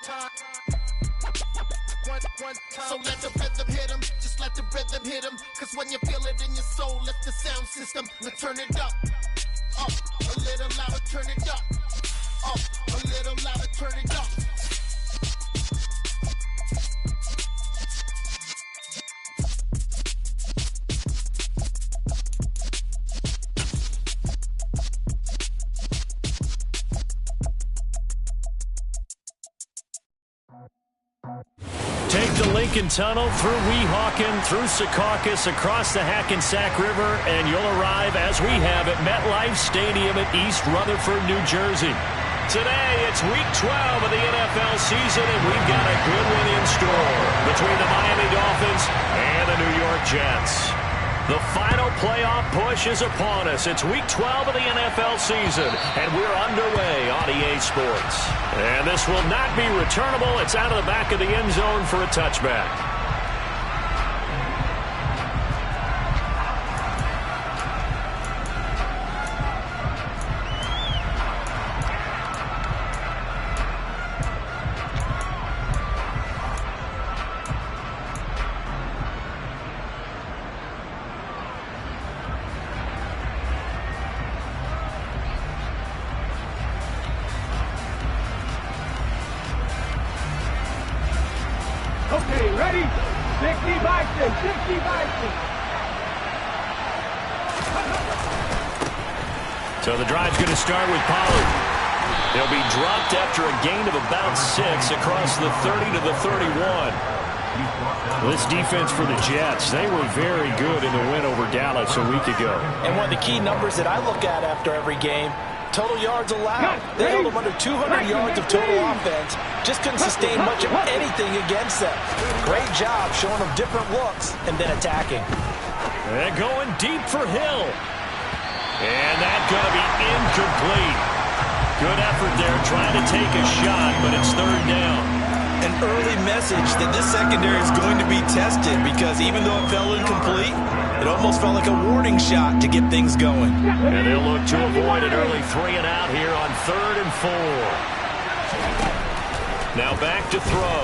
So let the rhythm hit him, just let the rhythm hit him. Cause when you feel it in your soul, lift the sound system and turn it up. Up, a little louder, turn it up. Up, a little louder, turn it up. Take the Lincoln Tunnel through Weehawken, through Secaucus, across the Hackensack River, and you'll arrive, as we have, at MetLife Stadium at East Rutherford, New Jersey. Today, it's Week 12 of the NFL season, and we've got a good one in store between the Miami Dolphins and the New York Jets. The final playoff push is upon us. It's Week 12 of the NFL season, and we're underway on EA Sports. And this will not be returnable. It's out of the back of the end zone for a touchback. Okay, ready? 60 Bison, 60 Bison. So the drive's going to start with Pollard. He'll be dropped after a gain of about 6 across the 30 to the 31. This defense for the Jets, they were very good in the win over Dallas a week ago. And one of the key numbers that I look at after every game, total yards allowed. They held them under 200 yards of total offense. Just couldn't sustain much of anything against them. Great job showing them different looks and then attacking. And going deep for Hill. And that's going to be incomplete. Good effort there trying to take a shot, but it's third down. An early message that this secondary is going to be tested because even though it fell incomplete, it almost felt like a warning shot to get things going. And they'll look to avoid an early 3 and out here on 3rd and 4. Now back to throw.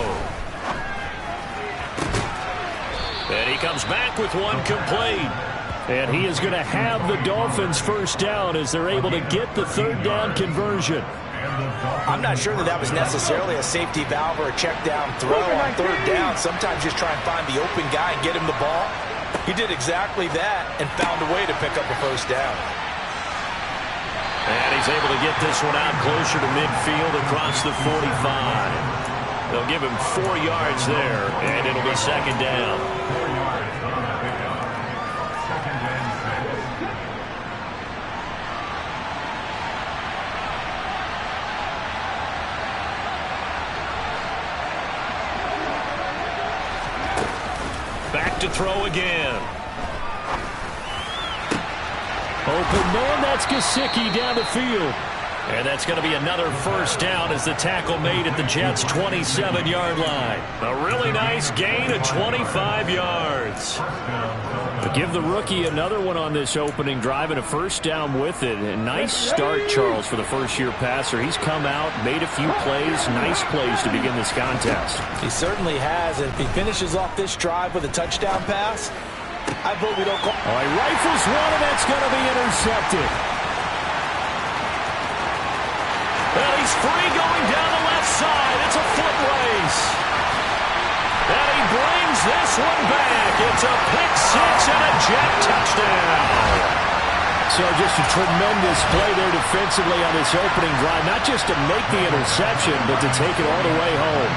And he comes back with one complete. And he is going to have the Dolphins first down as they're able to get the third down conversion. I'm not sure that was necessarily a safety valve or a check down throw on third down. Sometimes just try and find the open guy and get him the ball. He did exactly that and found a way to pick up a first down. And he's able to get this one out closer to midfield across the 45. They'll give him 4 yards there, and it'll be second down. Back to throw again. Open man, that's Gesicki down the field. And that's going to be another first down as the tackle made at the Jets' 27-yard line. A really nice gain of 25 yards. But give the rookie another one on this opening drive and a first down with it. A nice start, Charles, for the first-year passer. He's come out, made a few plays, nice plays to begin this contest. He certainly has. And if he finishes off this drive with a touchdown pass, I vote we don't call. Oh, he rifles one, and that's going to be intercepted. Well, he's free going down the left side. It's a foot race. And he brings this one back. It's a pick six and a Jet touchdown. So just a tremendous play there defensively on this opening drive. Not just to make the interception, but to take it all the way home.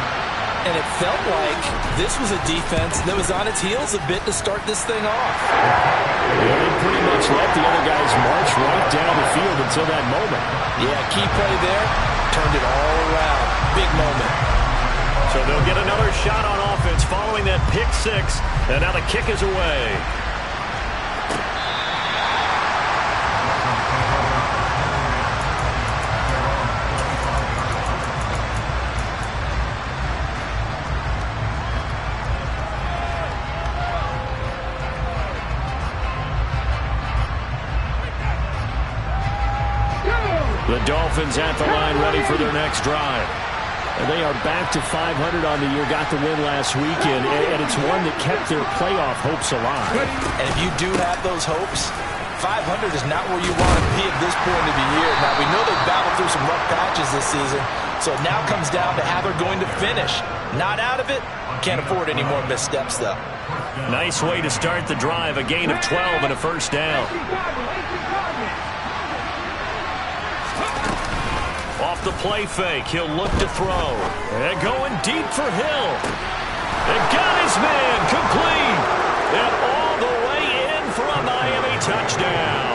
And it felt like this was a defense that was on its heels a bit to start this thing off. Yeah, they pretty much let the other guys march right down the field until that moment. Yeah, key play there, turned it all around. Big moment. So they'll get another shot on offense following that pick six, and now the kick is away. The Dolphins at the line ready for their next drive. They are back to 500 on the year, got the win last weekend, and it's one that kept their playoff hopes alive. And if you do have those hopes, 500 is not where you want to be at this point of the year. Now, we know they've battled through some rough patches this season, so it now comes down to how they're going to finish. Not out of it. Can't afford any more missteps, though. Nice way to start the drive, a gain of 12 and a first down. Off the play fake, he'll look to throw. And going deep for Hill. And got his man complete. And all the way in for a Miami touchdown.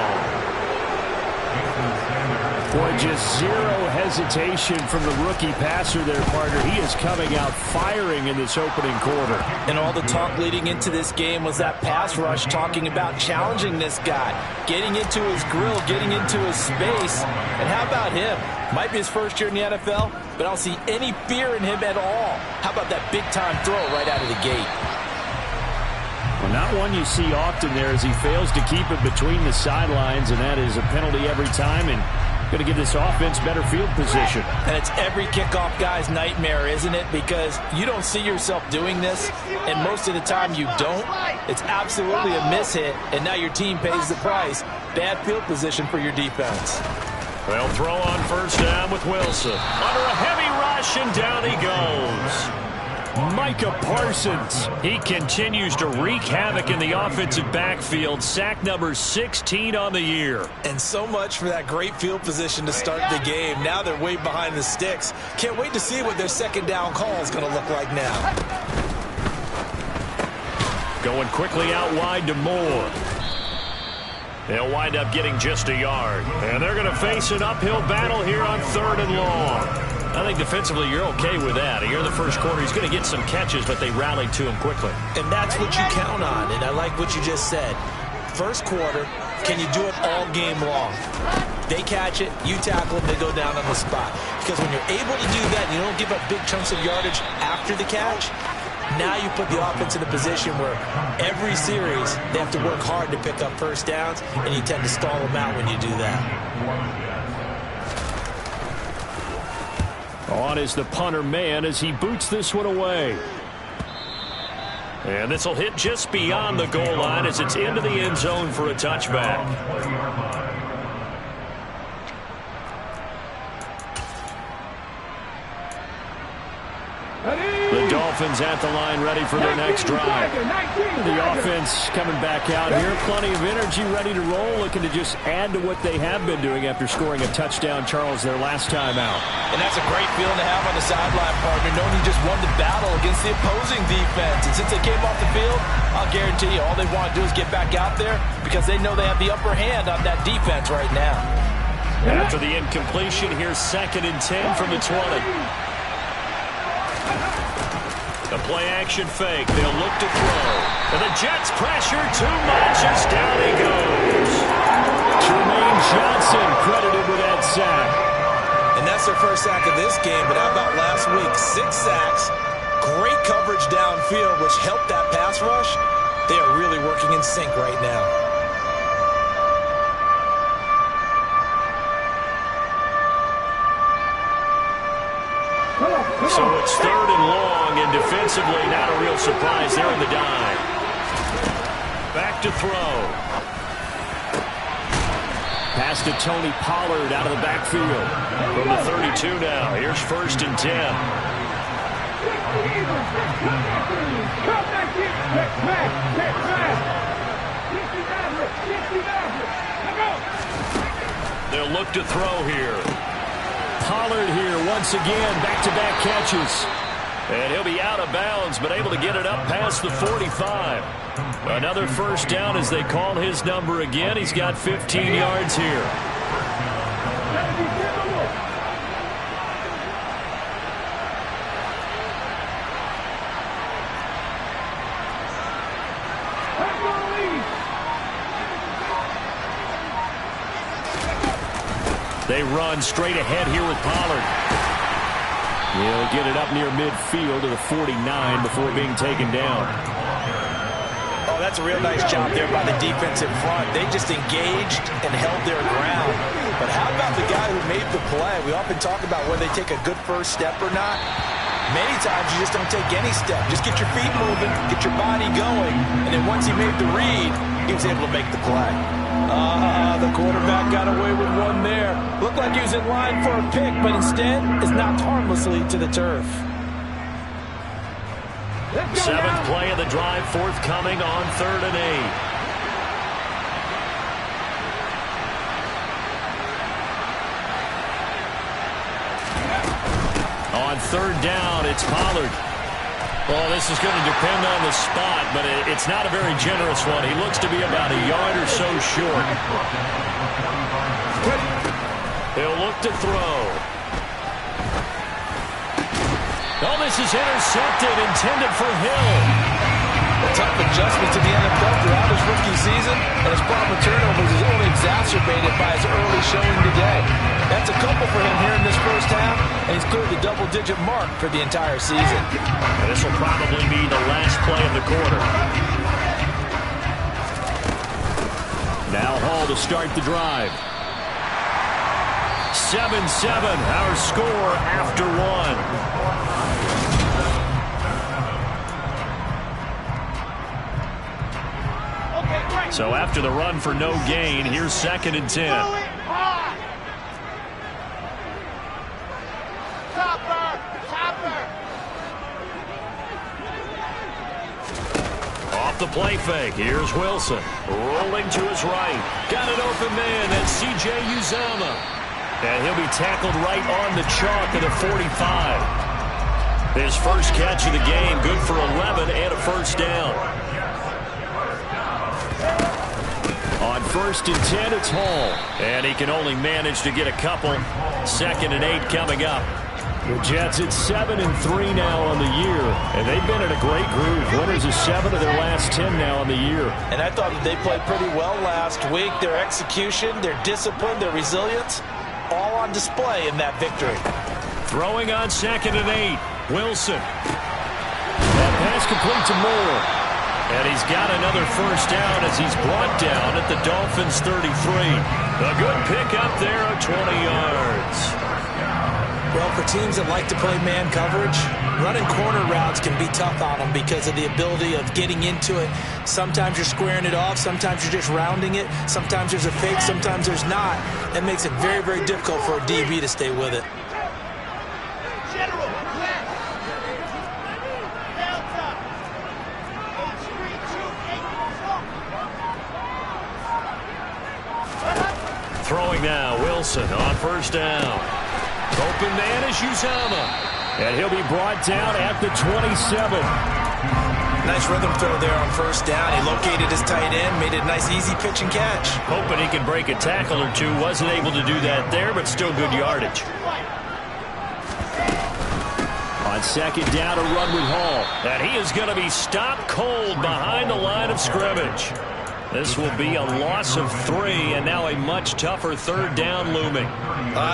Boy, just zero hesitation from the rookie passer there, partner. He is coming out firing in this opening quarter. And all the talk leading into this game was that pass rush, talking about challenging this guy, getting into his grill, getting into his space. And how about him? Might be his first year in the NFL, but I don't see any fear in him at all. How about that big-time throw right out of the gate? Well, not one you see often there as he fails to keep it between the sidelines, and that is a penalty every time, and going to give this offense better field position. And it's every kickoff guy's nightmare, isn't it? Because you don't see yourself doing this, and most of the time you don't. It's absolutely a mishit, and now your team pays the price. Bad field position for your defense. They'll throw on first down with Wilson. Under a heavy rush, and down he goes. Micah Parsons. He continues to wreak havoc in the offensive backfield. Sack number 16 on the year. And so much for that great field position to start the game. Now they're way behind the sticks. Can't wait to see what their second down call is going to look like now. Going quickly out wide to Moore. They'll wind up getting just a yard. And they're going to face an uphill battle here on 3rd and long. I think defensively you're okay with that. Here in the first quarter, he's going to get some catches, but they rallied to him quickly. And that's what you count on, and I like what you just said. First quarter, can you do it all game long? They catch it, you tackle them, they go down on the spot. Because when you're able to do that, you don't give up big chunks of yardage after the catch. Now you put the offense in a position where every series they have to work hard to pick up first downs, and you tend to stall them out when you do that. On is the punter man as he boots this one away. And this will hit just beyond the goal line as it's into the end zone for a touchback. The Dolphins at the line ready for their next drive. The offense coming back out here. Plenty of energy, ready to roll, looking to just add to what they have been doing after scoring a touchdown, Charles, their last time out. And that's a great feeling to have on the sideline, partner, knowing you just won the battle against the opposing defense. And since they came off the field, I'll guarantee you all they want to do is get back out there because they know they have the upper hand on that defense right now. After the incompletion, here's 2nd and 10 from the 20. The play-action fake. They'll look to throw. And the Jets pressure too much as down he goes. Jermaine Johnson credited with that sack. And that's their first sack of this game, but how about last week? 6 sacks, great coverage downfield, which helped that pass rush. They are really working in sync right now. So it's 3rd and long, and defensively not a real surprise there in the dive. Back to throw. Pass to Tony Pollard out of the backfield. From the 32 now. Here's 1st and 10. They'll look to throw here. Pollard here once again, back-to-back catches. And he'll be out of bounds, but able to get it up past the 45. Another first down as they call his number again. He's got 15 yards here. They run straight ahead here with Pollard. He'll get it up near midfield to the 49 before being taken down. Oh, that's a real nice job there by the defensive front. They just engaged and held their ground. But how about the guy who made the play? We often talk about whether they take a good first step or not. Many times you just don't take any step. Just get your feet moving, get your body going, and then once he made the read, he was able to make the play. The quarterback got away with one there. Looked like he was in line for a pick, but instead is knocked harmlessly to the turf. Seventh play of the drive forthcoming on 3rd and 8. On 3rd down, it's Pollard. Well, this is going to depend on the spot, but it's not a very generous one. He looks to be about a yard or so short. He'll look to throw. Oh, this is intercepted, intended for Hill. A tough adjustment to the NFL throughout his rookie season, and his problem with turnovers is only exacerbated by his early showing today. That's a couple for him here in this first half, and he's cleared the double-digit mark for the entire season. And this will probably be the last play of the quarter. Now Hall to start the drive. 7-7, our score after 1. So after the run for no gain, here's 2nd and 10. Off the play fake, here's Wilson. Rolling to his right. Got an open man, that's C.J. Uzomah. And he'll be tackled right on the chalk of the 45. His first catch of the game, good for 11 and a first down. On 1st and 10, it's Hall. And he can only manage to get a couple. 2nd and 8 coming up. The Jets at 7-3 now on the year. And they've been in a great groove. Winners of 7 of their last 10 now on the year. And I thought that they played pretty well last week. Their execution, their discipline, their resilience, all on display in that victory. Throwing on 2nd and 8. Wilson. That pass complete to Moore. And he's got another first down as he's brought down at the Dolphins' 33. A good pickup there of 20 yards. Well, for teams that like to play man coverage, running corner routes can be tough on them because of the ability of getting into it. Sometimes you're squaring it off. Sometimes you're just rounding it. Sometimes there's a fake. Sometimes there's not. That makes it very, very difficult for a DB to stay with it. Throwing now, Wilson on 1st down. Open man is Uzomah. And he'll be brought down at the 27. Nice rhythm throw there on 1st down. He located his tight end, made it a nice easy pitch and catch. Hoping he could break a tackle or two. Wasn't able to do that there, but still good yardage. On 2nd down, a run with Hall. And he is going to be stopped cold behind the line of scrimmage. This will be a loss of 3, and now a much tougher 3rd down looming.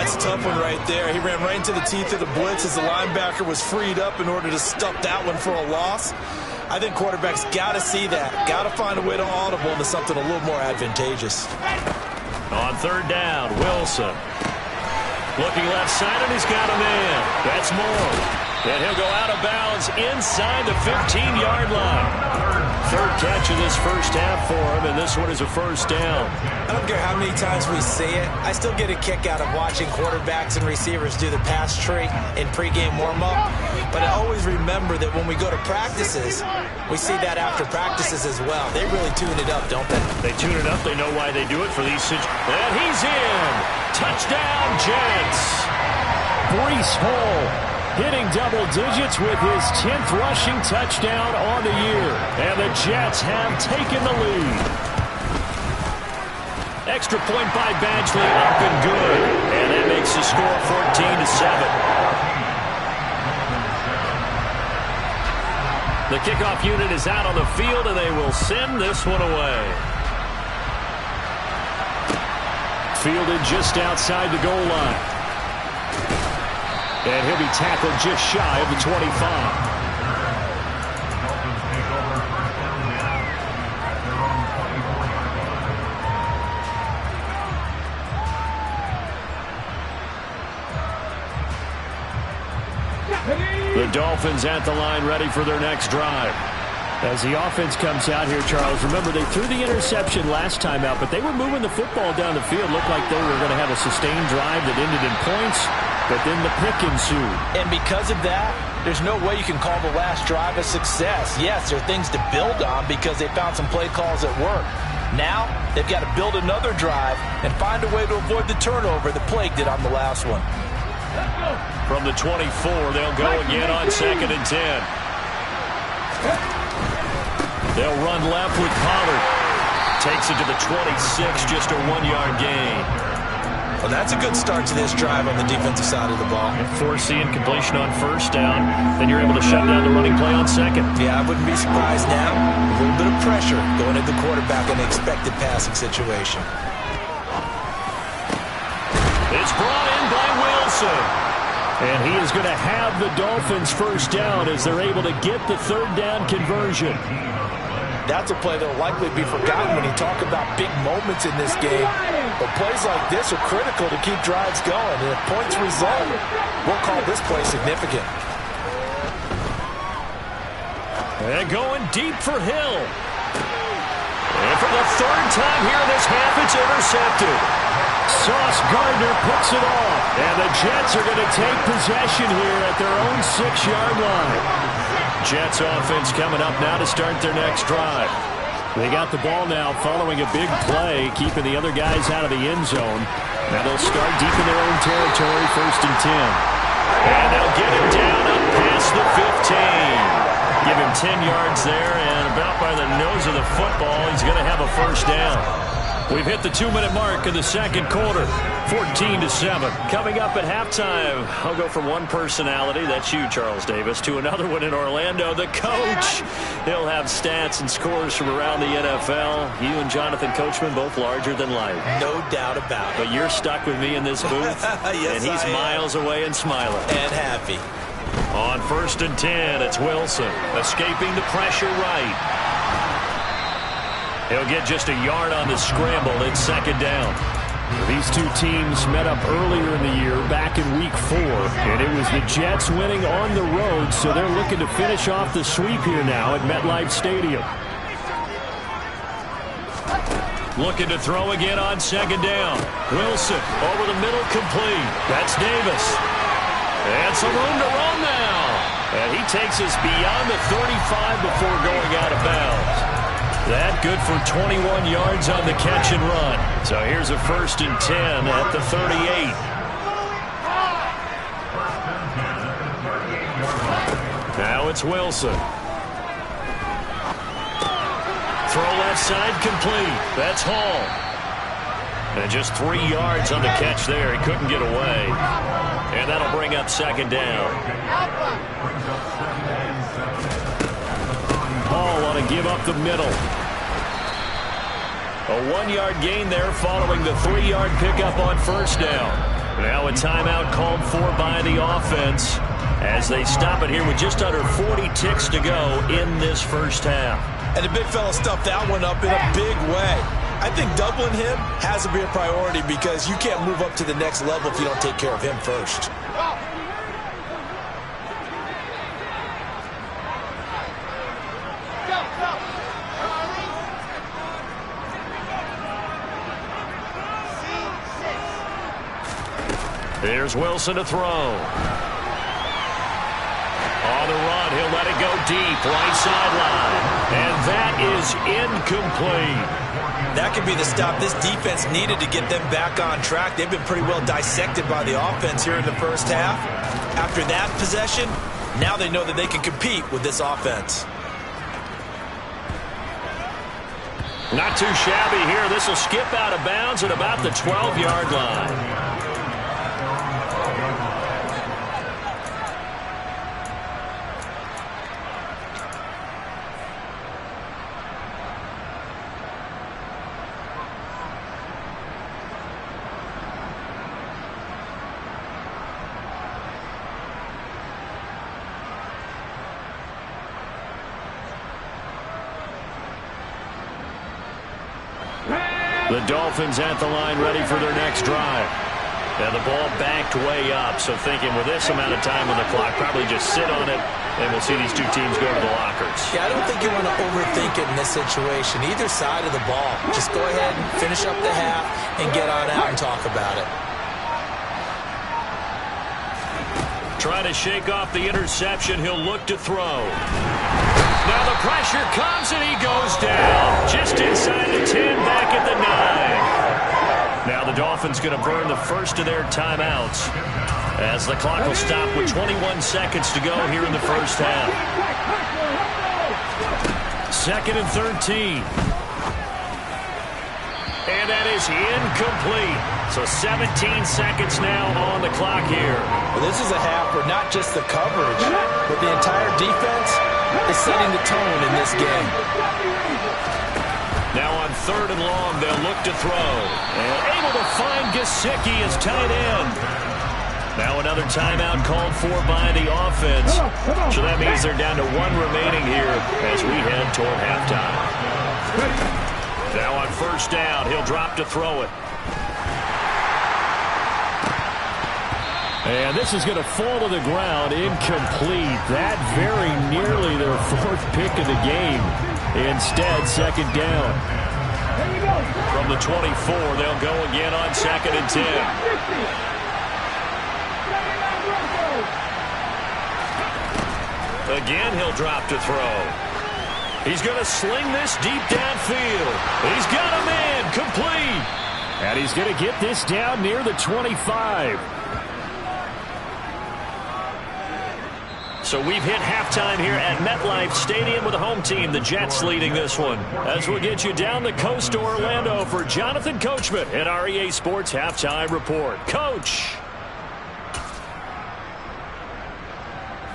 It's a tough one right there. He ran right into the teeth of the blitz as the linebacker was freed up in order to stuff that one for a loss. I think quarterbacks got to see that. Got to find a way to audible into something a little more advantageous. On 3rd down, Wilson. Looking left side, and he's got a man. That's Moore. And he'll go out of bounds inside the 15-yard line. 3rd catch of this first half for him, and this one is a first down. I don't care how many times we see it. I still get a kick out of watching quarterbacks and receivers do the pass tree in pregame warm-up. But I always remember that when we go to practices, we see that after practices as well. They really tune it up, don't they? They tune it up. They know why they do it for these situations. And he's in. Touchdown, Jets. Breece Hall hitting double digits with his 10th rushing touchdown on the year. And the Jets have taken the lead. Extra point by Badgley, up and good. And that makes the score 14-7. The kickoff unit is out on the field, and they will send this one away. Fielded just outside the goal line. And he'll be tackled just shy of the 25. The Dolphins at the line ready for their next drive. As the offense comes out here, Charles, remember they threw the interception last time out, but they were moving the football down the field. Looked like they were going to have a sustained drive that ended in points, but then the pick ensued. And because of that, there's no way you can call the last drive a success. Yes, there are things to build on because they found some play calls that work. Now, they've got to build another drive and find a way to avoid the turnover that plagued it on the last one. From the 24, they'll go again on 2nd and 10. They'll run left with Pollard. Takes it to the 26, just a 1-yard gain. Well, that's a good start to this drive on the defensive side of the ball. Forcing completion on 1st down. Then you're able to shut down the running play on 2nd. Yeah, I wouldn't be surprised now. A little bit of pressure going at the quarterback in an expected passing situation. It's brought in by Wilson. And he is going to have the Dolphins 1st down as they're able to get the 3rd down conversion. That's a play that will likely be forgotten when you talk about big moments in this game. But plays like this are critical to keep drives going. And if points result, we'll call this play significant. And going deep for Hill. And for the 3rd time here in this half, it's intercepted. Sauce Gardner picks it off. And the Jets are going to take possession here at their own 6-yard line. Jets offense coming up now to start their next drive. They got the ball now following a big play, keeping the other guys out of the end zone. Now they'll start deep in their own territory, 1st and 10. And they'll get him down up past the 15. Give him 10 yards there, and about by the nose of the football, he's going to have a 1st down. We've hit the 2-minute mark of the 2nd quarter, 14-7. Coming up at halftime, I'll go from one personality, that's you, Charles Davis, to another one in Orlando, the coach. He'll have stats and scores from around the NFL. You and Jonathan Coachman, both larger than life. No doubt about it. But you're stuck with me in this booth, yes, and he's miles away and smiling. And happy. On 1st and 10, it's Wilson, escaping the pressure right. He'll get just a yard on the scramble in 2nd down. These two teams met up earlier in the year, back in Week 4, and it was the Jets winning on the road, so they're looking to finish off the sweep here now at MetLife Stadium. Looking to throw again on 2nd down. Wilson over the middle, complete. That's Davis. And some room to run now. And he takes us beyond the 35 before going out of bounds. That good for 21 yards on the catch and run. So here's a 1st and 10 at the 38. Now it's Wilson. Throw left side complete. That's Hall. And just 3 yards on the catch there. He couldn't get away. And that'll bring up 2nd down. Hall on a give up the middle. A 1-yard gain there following the 3-yard pickup on 1st down. Now a timeout called for by the offense as they stop it here with just under 40 ticks to go in this 1st half. And the big fella stuffed that one up in a big way. I think doubling him has to be a priority because you can't move up to the next level if you don't take care of him first. Here's Wilson to throw. On the run, he'll let it go deep, right sideline. And that is incomplete. That could be the stop this defense needed to get them back on track. They've been pretty well dissected by the offense here in the 1st half. After that possession, now they know that they can compete with this offense. Not too shabby here. This will skip out of bounds at about the 12-yard line. The Dolphins at the line ready for their next drive. And the ball backed way up, so thinking with this amount of time on the clock, probably just sit on it, and we'll see these two teams go to the lockers. Yeah, I don't think you want to overthink it in this situation. Either side of the ball. Just go ahead and finish up the half and get on out and talk about it. Trying to shake off the interception. He'll look to throw. Now the pressure comes, and he goes down. Just inside the 10, back at the 9. Now the Dolphins going to burn the first of their timeouts as the clock will stop with 21 seconds to go here in the first half. 2nd and 13. And that is incomplete. So 17 seconds now on the clock here. Well, this is a half where not just the coverage, but the entire defense is setting the tone in this game. Now on 3rd and long, they'll look to throw. And able to find Gesicki as tight end. Now another timeout called for by the offense. So that means they're down to 1 remaining here as we head toward halftime. Now on 1st down, he'll drop to throw it. And this is going to fall to the ground, incomplete. That very nearly their 4th pick of the game. Instead, 2nd down. From the 24, they'll go again on 2nd and 10. Again, he'll drop to throw. He's going to sling this deep downfield. He's got a man, complete. And he's going to get this down near the 25. So we've hit halftime here at MetLife Stadium with the home team, the Jets, leading this one. As we'll get you down the coast to Orlando for Jonathan Coachman at our EA Sports Halftime Report. Coach.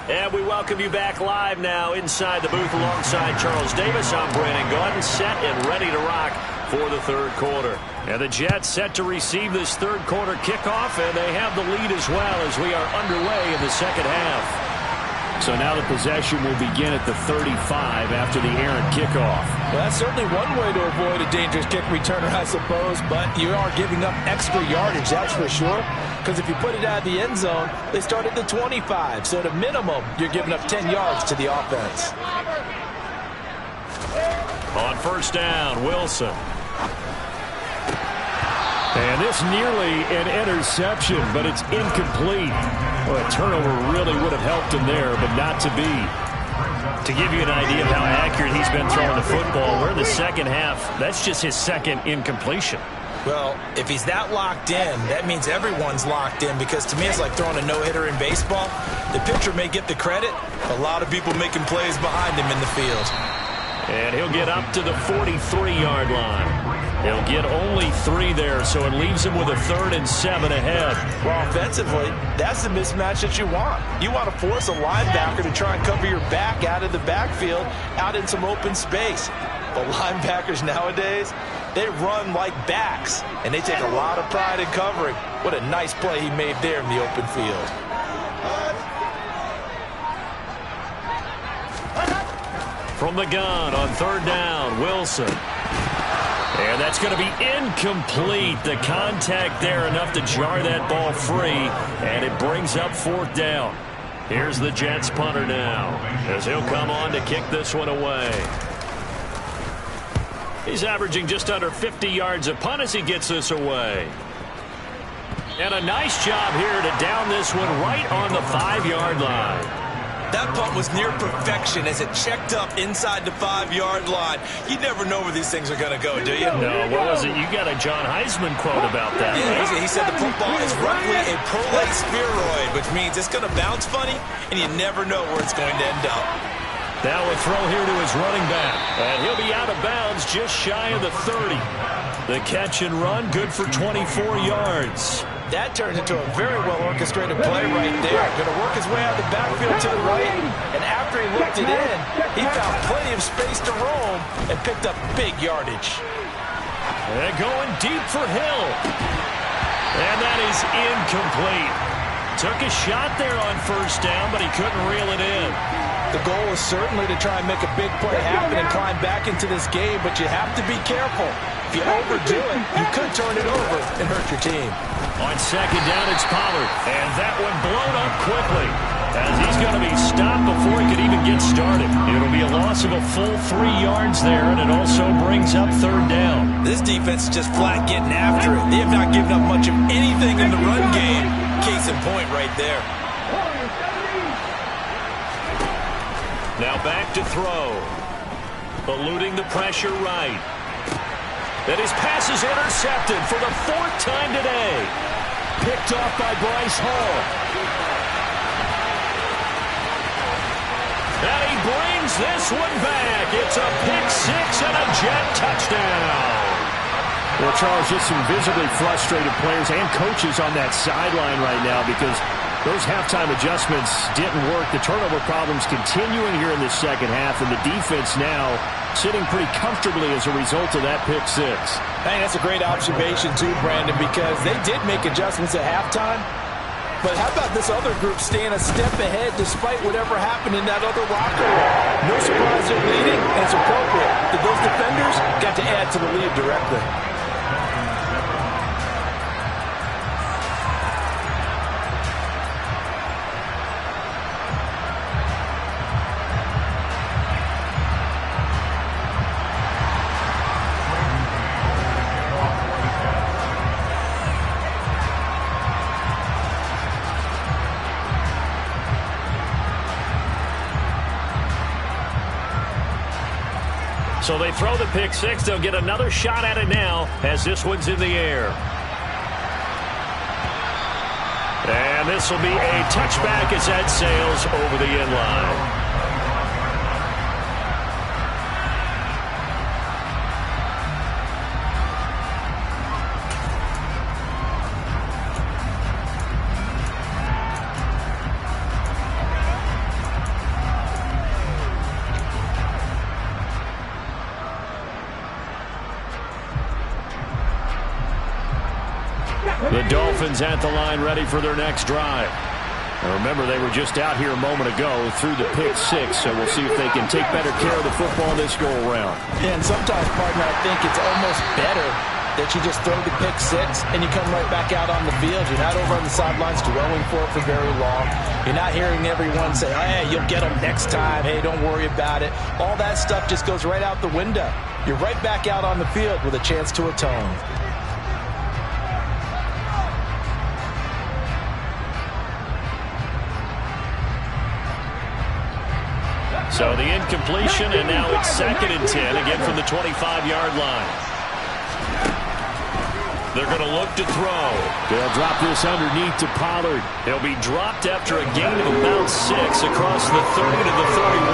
And we welcome you back live now inside the booth alongside Charles Davis. I'm Brandon Gaudin, set and ready to rock for the 3rd quarter. And the Jets set to receive this 3rd quarter kickoff, and they have the lead as well as we are underway in the 2nd half. So now the possession will begin at the 35 after the errant kickoff. Well, that's certainly one way to avoid a dangerous kick returner, I suppose, but you are giving up extra yardage, that's for sure. Because if you put it out of the end zone, they start at the 25. So at a minimum, you're giving up 10 yards to the offense. On 1st down, Wilson. And this nearly an interception, but it's incomplete. Well, a turnover really would have helped him there, but not to be. To give you an idea of how accurate he's been throwing the football, we're in the 2nd half. That's just his 2nd incompletion. Well, if he's that locked in, that means everyone's locked in, because to me it's like throwing a no-hitter in baseball. The pitcher may get the credit, a lot of people making plays behind him in the field. And he'll get up to the 43-yard line. He'll get only 3 there, so it leaves him with a 3rd and 7 ahead. Well, offensively, that's the mismatch that you want. You want to force a linebacker to try and cover your back out of the backfield, out in some open space. But linebackers nowadays, they run like backs, and they take a lot of pride in covering. What a nice play he made there in the open field. From the gun on 3rd down, Wilson. And that's going to be incomplete. The contact there enough to jar that ball free, and it brings up 4th down. Here's the Jets punter now, as he'll come on to kick this one away. He's averaging just under 50 yards a punt as he gets this away. And a nice job here to down this one right on the 5-yard line. That punt was near perfection as it checked up inside the 5-yard line. You never know where these things are going to go, do you? No, what was it? You got a John Heisman quote about that. Yeah, he said the football is roughly a prolate spheroid, which means it's going to bounce funny, and you never know where it's going to end up. Now a throw here to his running back. And he'll be out of bounds just shy of the 30. The catch and run, good for 24 yards. That turns into a very well-orchestrated play right there. Going to work his way out of the backfield to the right, and after he looked it in, he found plenty of space to roam and picked up big yardage. And going deep for Hill. And that is incomplete. Took a shot there on 1st down, but he couldn't reel it in. The goal is certainly to try and make a big play happen and climb back into this game, but you have to be careful. If you overdo it, you could turn it over and hurt your team. On second down, it's Pollard. And that one blown up quickly, as he's going to be stopped before he could even get started. It'll be a loss of a full 3 yards there, and it also brings up third down. This defense is just flat getting after it. They have not given up much of anything in the run game. Case in point right there. Now back to throw. Eluding the pressure right. And his pass is intercepted for the 4th time today. Picked off by Bryce Hall. And he brings this one back. It's a pick 6 and a Jet touchdown. Well, Charles, just some visibly frustrated players and coaches on that sideline right now because those halftime adjustments didn't work. The turnover problems continuing here in the second half, and the defense now sitting pretty comfortably as a result of that pick 6. I think that's a great observation too, Brandon, because they did make adjustments at halftime. But how about this other group staying a step ahead despite whatever happened in that other locker room? No surprise they're leading, and it's appropriate that those defenders got to add to the lead directly. So they throw the pick 6. They'll get another shot at it now as this one's in the air. And this will be a touchback as that sails over the end line. The Dolphins at the line ready for their next drive. Now remember, they were just out here a moment ago through the pick 6, so we'll see if they can take better care of the football this go-around. And sometimes, partner, I think it's almost better that you just throw the pick 6 and you come right back out on the field. You're not over on the sidelines dwelling for it for very long. You're not hearing everyone say, oh, hey, you'll get them next time. Hey, don't worry about it. All that stuff just goes right out the window. You're right back out on the field with a chance to atone. So the incompletion, and now it's 2nd and 10, again from the 25-yard line. They're going to look to throw. They'll drop this underneath to Pollard. He'll be dropped after a gain of about 6 across the 30 to the 31.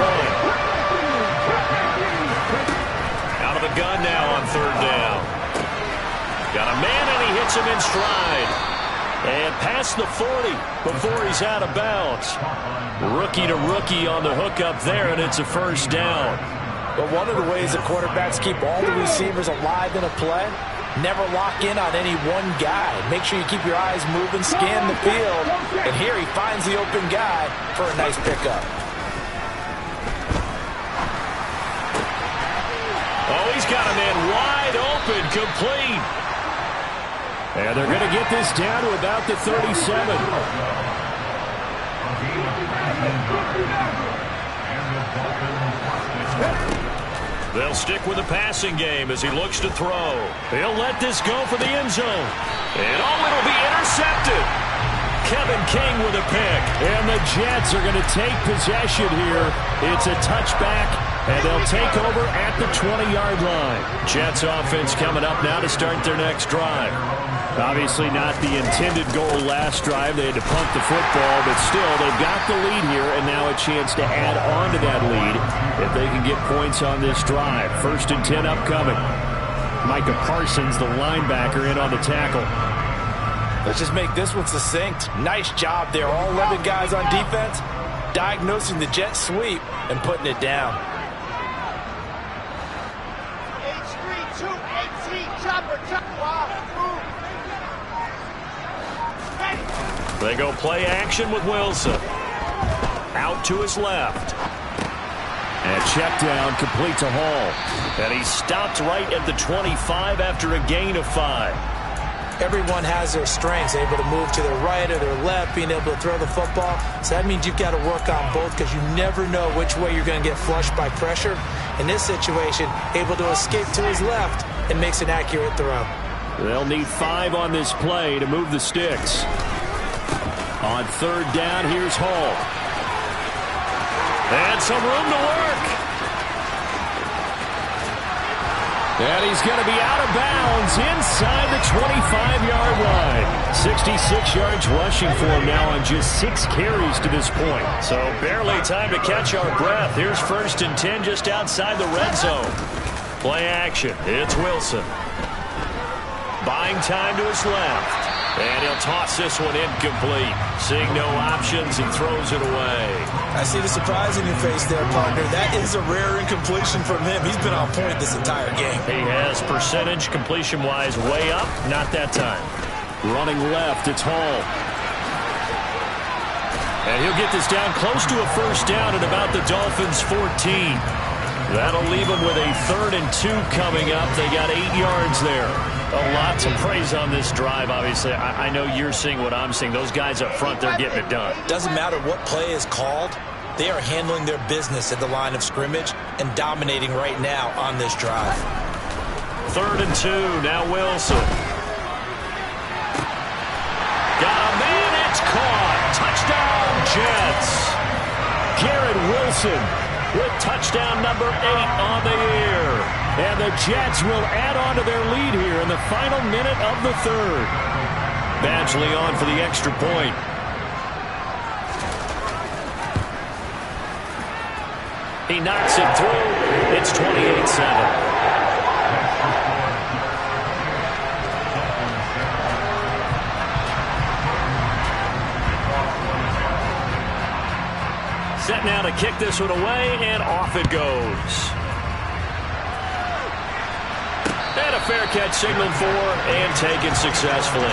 Out of the gun now on 3rd down. Got a man, and he hits him in stride. And past the 40 before he's out of bounds. Rookie to rookie on the hook up there, and it's a 1st down. But one of the ways that quarterbacks keep all the receivers alive in a play, never lock in on any one guy. Make sure you keep your eyes moving, scan the field. And here he finds the open guy for a nice pickup. Oh, he's got a man wide open, complete. And they're going to get this down to about the 37. They'll stick with the passing game as he looks to throw. He'll let this go for the end zone. And it'll be intercepted. Kevin King with a pick. And the Jets are going to take possession here. It's a touchback, and they'll take over at the 20-yard line. Jets offense coming up now to start their next drive. Obviously not the intended goal last drive. They had to punt the football, but still, they've got the lead here, and now a chance to add on to that lead if they can get points on this drive. 1st and 10 upcoming. Micah Parsons, the linebacker, in on the tackle. Let's just make this one succinct. Nice job there. All 11 guys on defense diagnosing the jet sweep and putting it down. They go play action with Wilson. Out to his left. And check down, complete to Hall. And he stopped right at the 25 after a gain of 5. Everyone has their strengths, able to move to their right or their left, being able to throw the football. So that means you've got to work on both because you never know which way you're going to get flushed by pressure. In this situation, able to escape to his left and makes an accurate throw. They'll need 5 on this play to move the sticks. On 3rd down, here's Hall. And some room to work. And he's going to be out of bounds inside the 25-yard line. 66 yards rushing for him now on just 6 carries to this point. So barely time to catch our breath. Here's 1st and 10 just outside the red zone. Play action. It's Wilson. Buying time to his left. And he'll toss this one incomplete. Seeing no options, he throws it away. I see the surprise in your face there, partner. That is a rare incompletion from him. He's been on point this entire game. He has percentage completion-wise way up. Not that time. Running left, it's Hall. And he'll get this down close to a 1st down at about the Dolphins' 14. That'll leave them with a 3rd and 2 coming up. They got 8 yards there. A lot to praise on this drive, obviously. I know you're seeing what I'm seeing. Those guys up front, they're getting it done. Doesn't matter what play is called. They are handling their business at the line of scrimmage and dominating right now on this drive. 3rd and 2. Now Wilson. Got a man. It's caught. Touchdown, Jets. Garrett Wilson with touchdown number 8 on the year. And the Jets will add on to their lead here in the final minute of the 3rd. Badgley on for the extra point. He knocks it through. It's 28-7. Set now to kick this one away, and off it goes. And a fair catch signaled for and taken successfully.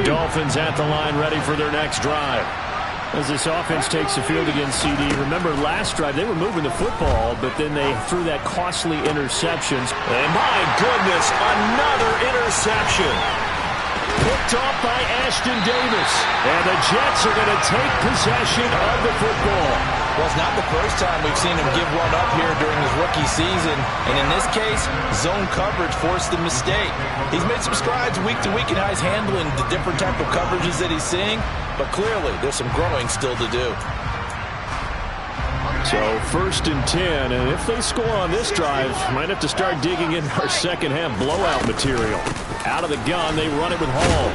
Dolphins at the line, ready for their next drive. As this offense takes the field against CD, remember last drive they were moving the football, but then they threw that costly interceptions. And my goodness, another interception. Picked off by Ashton Davis. And the Jets are going to take possession of the football. Well, it's not the first time we've seen him give one up here during his rookie season. And in this case, zone coverage forced the mistake. He's made some strides week to week in how he's handling the different type of coverages that he's seeing. But clearly, there's some growing still to do. So 1st and 10, and if they score on this drive, might have to start digging in our second half blowout material. Out of the gun, they run it with Hall.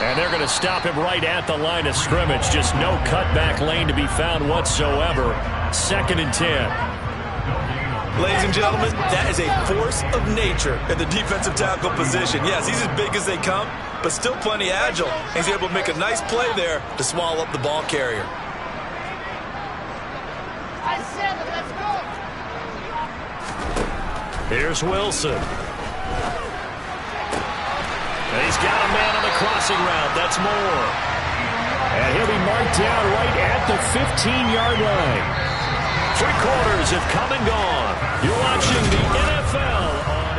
And they're going to stop him right at the line of scrimmage. Just no cutback lane to be found whatsoever. 2nd and 10. Ladies and gentlemen, that is a force of nature in the defensive tackle position. Yes, he's as big as they come, but still plenty agile. He's able to make a nice play there to swallow up the ball carrier. Let's go. Here's Wilson. He's got a man on the crossing route. That's Moore. And he'll be marked down right at the 15-yard line. 3 quarters have come and gone. You're watching the NFL on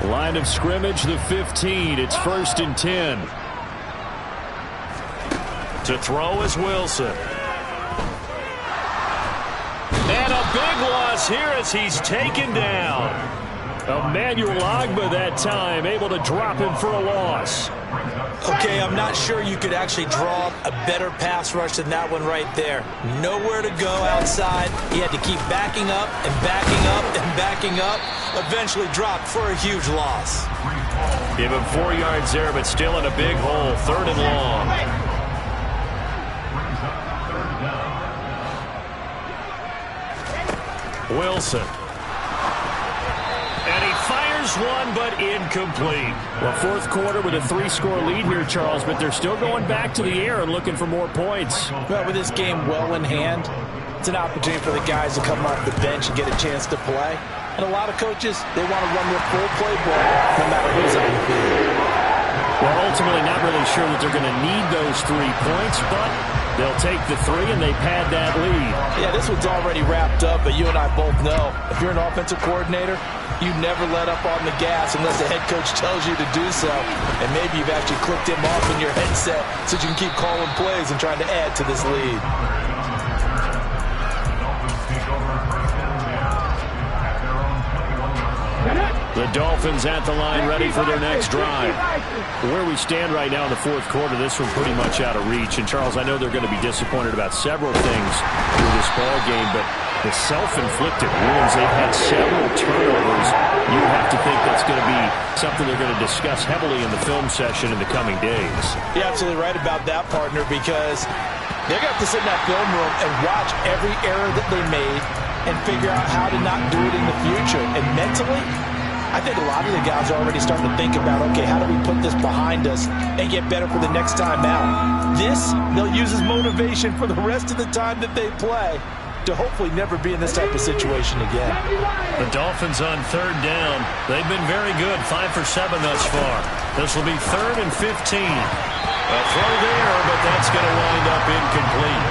ESPN. Line of scrimmage, the 15. It's 1st and 10. To throw is Wilson. And a big loss here as he's taken down. Emmanuel Ogbah that time, able to drop him for a loss. Okay, I'm not sure you could actually draw a better pass rush than that one right there. Nowhere to go outside. He had to keep backing up and backing up and backing up. Eventually dropped for a huge loss. Give him 4 yards there, but still in a big hole. 3rd and long. Wilson. And he fires one, but incomplete. Well, fourth quarter with a 3-score lead here, Charles, but they're still going back to the air and looking for more points. Well, with this game well in hand, it's an opportunity for the guys to come off the bench and get a chance to play. And a lot of coaches, they want to run their full playbook no matter who's on the field. Well, ultimately not really sure that they're going to need those 3 points, but they'll take the 3 and they pad that lead. Yeah, this one's already wrapped up, but you and I both know if you're an offensive coordinator, you never let up on the gas unless the head coach tells you to do so. And maybe you've actually clicked him off in your headset so you can keep calling plays and trying to add to this lead. The Dolphins at the line, ready for their next drive. Where we stand right now in the fourth quarter, this one pretty much out of reach. And, Charles, I know they're going to be disappointed about several things through this ball game, but the self-inflicted wounds, they've had several turnovers. You have to think that's going to be something they're going to discuss heavily in the film session in the coming days. You're absolutely right about that, partner, because they're going to have to sit in that film room and watch every error that they made and figure out how to not do it in the future. And mentally, I think a lot of the guys are already starting to think about, okay, how do we put this behind us and get better for the next time out? This, they'll use as motivation for the rest of the time that they play to hopefully never be in this type of situation again. The Dolphins on third down. They've been very good, 5 for 7 thus far. This will be 3rd and 15. A throw there, but that's going to wind up incomplete.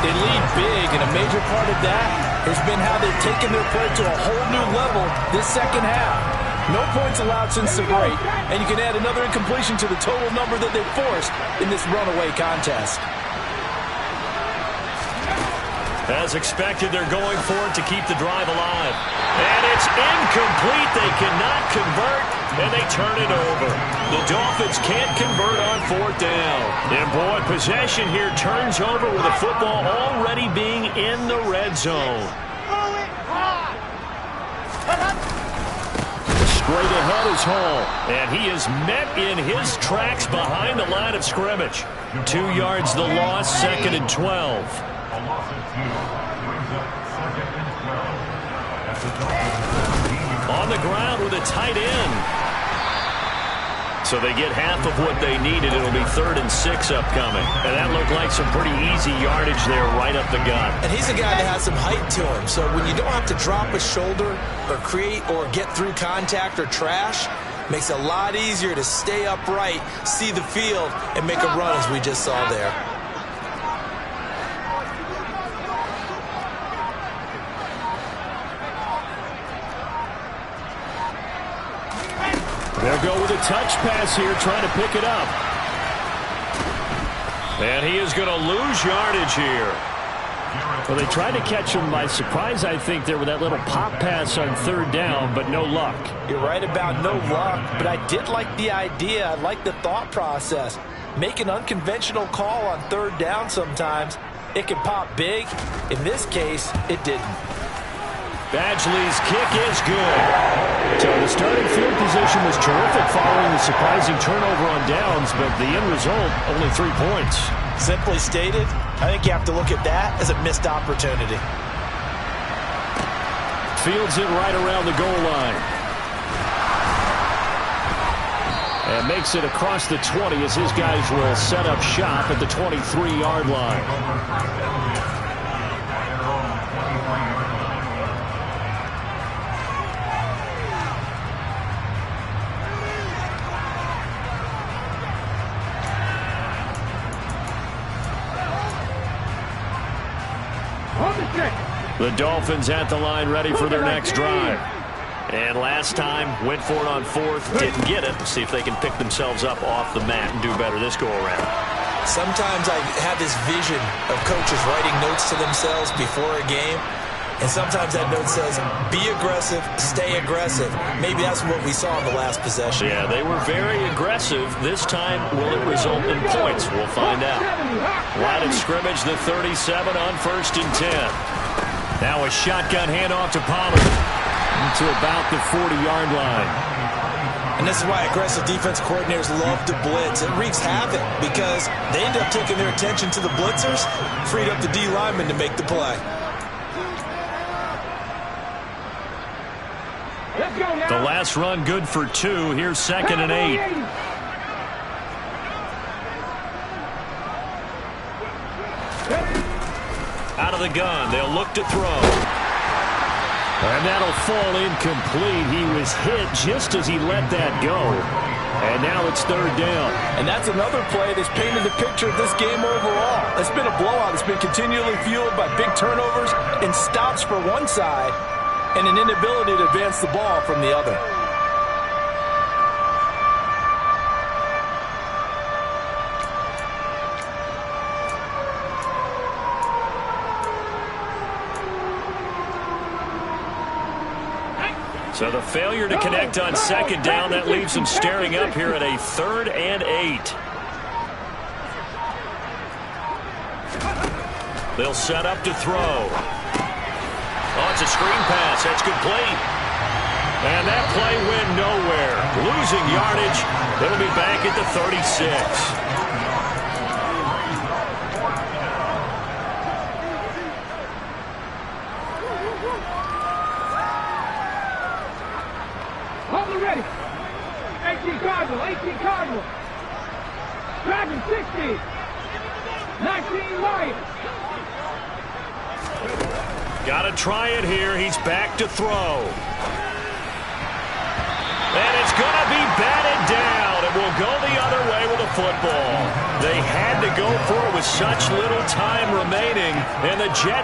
They lead big, and a major part of that has been how they've taken their play to a whole new level this second half. No points allowed since the break, and you can add another incompletion to the total number that they've forced in this runaway contest. As expected, they're going for it to keep the drive alive. And it's incomplete. They cannot convert, and they turn it over. The Dolphins can't convert on 4th down. And, boy, possession here turns over with the football already being in the red zone. Straight ahead is Hall. And he is met in his tracks behind the line of scrimmage. 2 yards the loss, 2nd and 12. On the ground with a tight end. So they get half of what they needed. It'll be 3rd and 6 upcoming. And that looked like some pretty easy yardage there right up the gut. And he's a guy that has some height to him. So when you don't have to drop a shoulder or create or get through contact or trash, makes it a lot easier to stay upright, see the field, and make a run as we just saw there. They'll go with a touch pass here, trying to pick it up. And he is going to lose yardage here. Well, they tried to catch him by surprise, I think, there with that little pop pass on 3rd down, but no luck. You're right about no luck, but I did like the idea. I like the thought process. Make an unconventional call on 3rd down sometimes. It can pop big. In this case, it didn't. Badgley's kick is good. So the starting field position was terrific following the surprising turnover on downs, but the end result, only 3 points. Simply stated, I think you have to look at that as a missed opportunity. Fields it right around the goal line. And makes it across the 20 as his guys will set up shop at the 23-yard line. The Dolphins at the line, ready for their next drive. And last time, went for it on 4th, didn't get it. See if they can pick themselves up off the mat and do better this go-around. Sometimes I have this vision of coaches writing notes to themselves before a game, and sometimes that note says, be aggressive, stay aggressive. Maybe that's what we saw in the last possession. Yeah, they were very aggressive. This time, will it result in points? We'll find out. Line of scrimmage, the 37 on 1st and 10. Now a shotgun handoff to Pollard to about the 40-yard line. And this is why aggressive defense coordinators love to blitz. It wreaks havoc because they end up taking their attention to the blitzers, freed up the D lineman to make the play. The last run good for 2. Here's 2nd and 8. Out of the gun. They'll look to throw. And that'll fall incomplete. He was hit just as he let that go. And now it's 3rd down. And that's another play that's painted the picture of this game overall. It's been a blowout. It's been continually fueled by big turnovers and stops for one side and an inability to advance the ball from the other. So the failure to connect on 2nd down, that leaves them staring up here at a 3rd and 8. They'll set up to throw. Oh, it's a screen pass. That's complete. And that play went nowhere. Losing yardage. It'll be back at the 36. Ready. 18 Cardinal. Dragon 60. 19 Lions. Got to try it here. He's back to throw. And it's going to be batted down. It will go the other way with the football. They had to go for it with such little time remaining. And the Jets